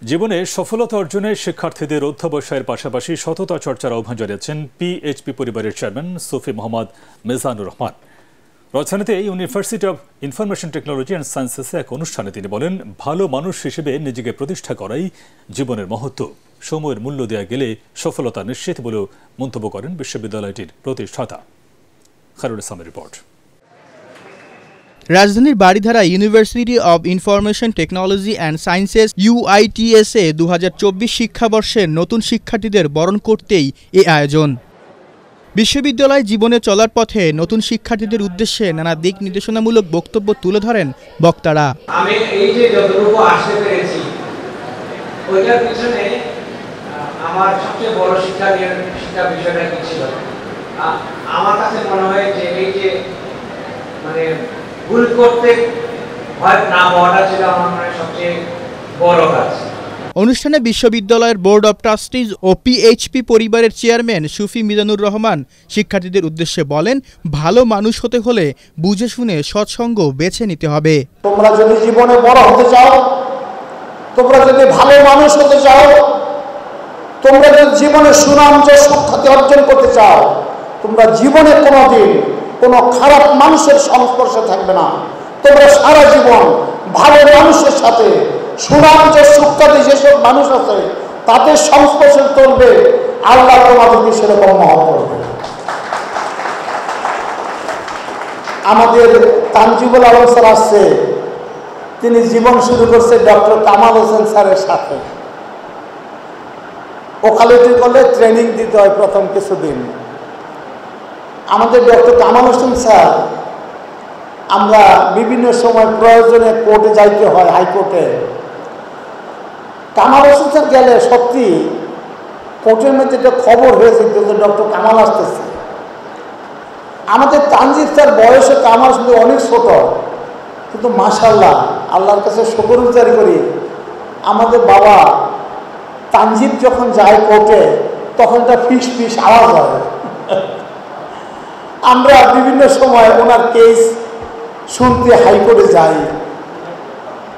জীবনে সফলতা অর্জনে শিক্ষার্থীদের অধ্যবসায়ের পাশাপাশি সততা চর্চার আহ্বান জানিয়েছেন পিএইচপি পরিবারের চেয়ারম্যান সুফি মোহাম্মদ মিজানুর রহমান। রাজধানীতে University of Information Technology and সায়েন্সেসে এক অনুষ্ঠানে তিনি বলেন, ভালো মানুষ হিসেবে নিজেকে প্রতিষ্ঠা করাই জীবনের মহত্ব। সময়ের মূল্য দেওয়া গেলে সফলতা নিশ্চিত বলেও মন্তব্য করেন বিশ্ববিদ্যালয়টির প্রতিষ্ঠাতা। খায়রুল ইসলামের রিপোর্ট। রাজধানীর Baridhara University of Information Technology and Sciences ইউআইটিএসে 2024 শিক্ষাবর্ষের নতুন শিক্ষার্থীদের বরণ করতেই এ আয়োজন। বিশ্ববিদ্যালয় জীবনে চলার পথে নতুন শিক্ষার্থীদের উদ্দেশ্যে নানা দিক নির্দেশনামূলক বক্তব্য তুলে ধরেন বক্তারা। আমি এই যে যতটুকু আসতে পেরেছি ওইটার পিছনে আমার সবচেয়ে বড় শিক্ষা বিষয়টা কি ছিল, আমার কাছে মনে হয় যে এই যে মানে ভুল করতে ভয় না হওয়াটা ছিল আমার মনে সবচেয়ে বড় কাজ। অনুষ্ঠানে বিশ্ববিদ্যালয়ের বোর্ড অব ট্রাস্টিজ ও পিএইচপি পরিবারের চেয়ারম্যান সুফি মিজানুর রহমান শিক্ষার্থীদের উদ্দেশ্যে বলেন, ভালো মানুষ হতে হলে বুঝে শুনে সৎসঙ্গ বেছে নিতে হবে। তোমরা যদি জীবনে বড় হতে চাও, তোমরা যদি ভালো মানুষ হতে চাও, তোমরা যদি জীবনে সুনাম সুখ্যাতি অর্জন করতে চাও, তোমরা জীবনে কোনোদিন কোনো খারাপ মানুষের সংস্পর্শে থাকবে না। তোমরা সারা জীবন ভালো মানুষের সাথে সুনাম সুখ্যাতি যেসব মানুষ আছে তাদের সংস্পর্শে চলবে, আল্লাহ তোমাদেরকে সেরকম মহৎ করবে। আমাদের তানজিবুল আলম স্যার আসছে, তিনি জীবন শুরু করছে ডক্টর কামাল হোসেন স্যারের সাথে। ওকালতি করলে ট্রেনিং দিতে হয় প্রথম কিছুদিন। আমাদের ডক্টর কামাল হোসেন স্যার, আমরা বিভিন্ন সময় প্রয়োজনে কোর্টে যাইতে হয়, হাইকোর্টে। কামাল হোসেন স্যার গেলে সত্যি কোর্টের মধ্যে একটা খবর হয়েছে যে ডক্টর কামাল আসতেছে। আমাদের তানজিব স্যার বয়সে কামাল শুধু অনেক ছোট, কিন্তু মাশাআল্লাহ আল্লাহর কাছে শুকরগুজারি করি, আমাদের বাবা তানজিব যখন যায় কোর্টে তখন একটা ফিস ফিস আওয়াজ হয়। আমরা বিভিন্ন সময় ওনার কেস শুনতে হাইকোর্টে যাই,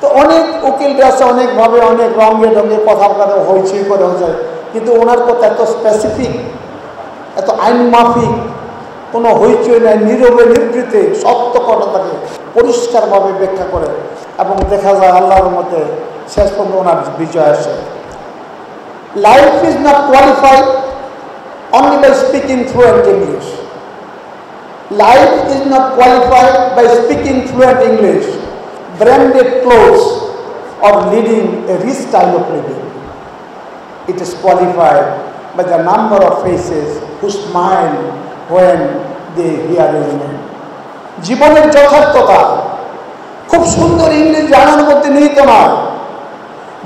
তো অনেক উকিলরা আছে, অনেকভাবে অনেক রঙে রঙে কথা বলে হইচই করে যায়, কিন্তু ওনার কথা এত স্পেসিফিক, এত আইন মাফিক, কোনো হইচই নাই, নীরবে নিবৃত্তে সত্য কথাটাকে পরিষ্কারভাবে ব্যাখ্যা করে, এবং দেখা যায় আল্লাহর মতে শেষ পর্যন্ত ওনার বিজয় আসে। Life is not qualified only by speaking fluent English. Life is not qualified by speaking fluent English, branded clothes, or leading a rich style of living. It is qualified by the number of faces who smile when they hear your name. জীবনের যথার্থতা খুব সুন্দর English জানার মধ্যে নিহিত নয়।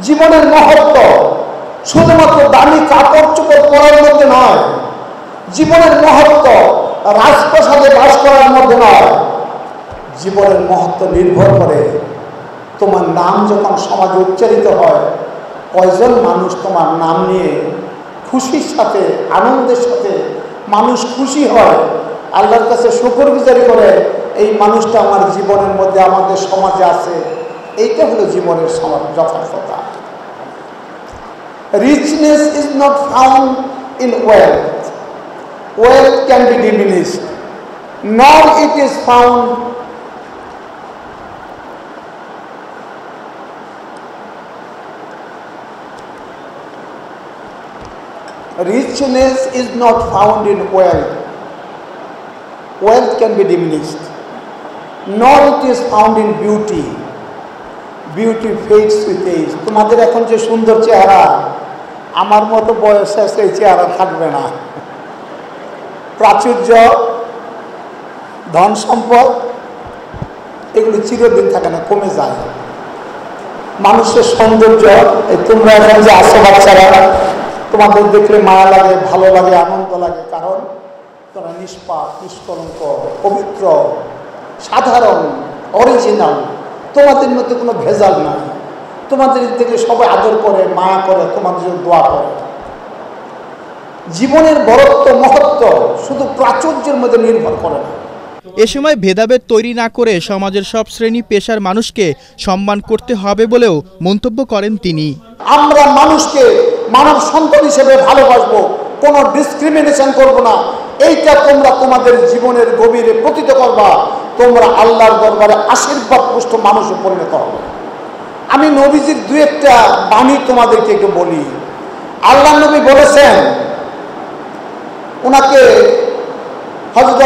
জীবনের মহত্ব শুধুমাত্র দামি কাপড় চোপড় পরার মধ্যে নয়। জীবনের মহত্ব রাজপ্রাসাদে বাস করার মধ্যে নয়। জীবনের মহত্ব নির্ভর করে তোমার নাম যখন সমাজে উচ্চারিত হয়, কয়জন মানুষ তোমার নাম নিয়ে খুশির সাথে, আনন্দের সাথে মানুষ খুশি হয়, আল্লাহর কাছে শুকরগুজারি করে, এই মানুষটা আমার জীবনের মধ্যে, আমাদের সমাজে আছে। এইটা হলো জীবনের যথার্থতা। Richness is not found in wealth. Wealth can be diminished, nor it is found richness is not found in wealth. Wealth can be diminished, nor it is found in beauty. Beauty fades with age. তোমাদের এখন যে সুন্দর চেহারা, আমার মতো বয়সে সেই চেহারা থাকবে না। প্রাচুর্য, ধন সম্পদ এগুলো চিরদিন থাকে না, কমে যায়। মানুষের সৌন্দর্য, তোমরা এখন যে আসো বাচ্চারা, তোমাদের দেখলে মায়া লাগে, ভালো লাগে, আনন্দ লাগে, কারণ তোমরা নিষ্পাপ, নিষ্কলঙ্ক, পবিত্র, সাধারণ, অরিজিনাল। তোমাদের মধ্যে কোনো ভেজাল নাই। তোমাদের দেখলে সবাই আদর করে, মায়া করে, তোমাদের জন্য দোয়া করে। জীবনের বড়ত্ব, মহত্ব শুধু প্রাচুর্যের মধ্যে নির্ভর করে না। এ সময় ভেদাভেদ তৈরি না করে সমাজের সব শ্রেণী পেশার মানুষকে সম্মান করতে হবে বলেও মন্তব্য করেন তিনি। আমরা মানুষকে মানব সন্তান হিসেবে ভালোবাসবো, কোনো ডিসক্রিমিনেশন করব না। এইটা তোমরা তোমাদের জীবনের গভীরে প্রতীত করবা, তোমরা আল্লাহর দরবারে আশীর্বাদ পুষ্ট মানুষে পরিণত হবে। আমি নবীজির দু একটা বাণী তোমাদেরকে একটু বলি। আল্লাহ নবী বলেছেন, ওনাকে হযরত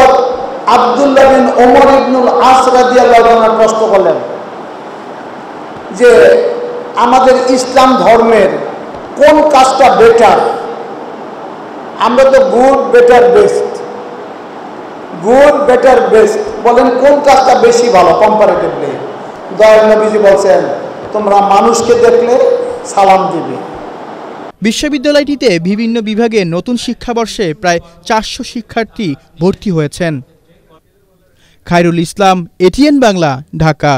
আব্দুল্লাহ বিন ওমর ইবনুল আস রাদিয়াল্লাহু আনহু প্রশ্ন করলেন যে আমাদের ইসলাম ধর্মের কোন কাজটা বেটার? আমরা তো good better best, good better best বলেন, কোন কাজটা বেশি ভালো কম্পারেটিভলি? দয়াল নবীজি বলছেন, তোমরা মানুষকে দেখলে সালাম দিবে। বিশ্ববিদ্যালয়টিতে বিভিন্ন বিভাগে নতুন শিক্ষাবর্ষে প্রায় 400 শিক্ষার্থী ভর্তি হয়েছেন। খায়রুল ইসলাম, এটিএন বাংলা, ঢাকা।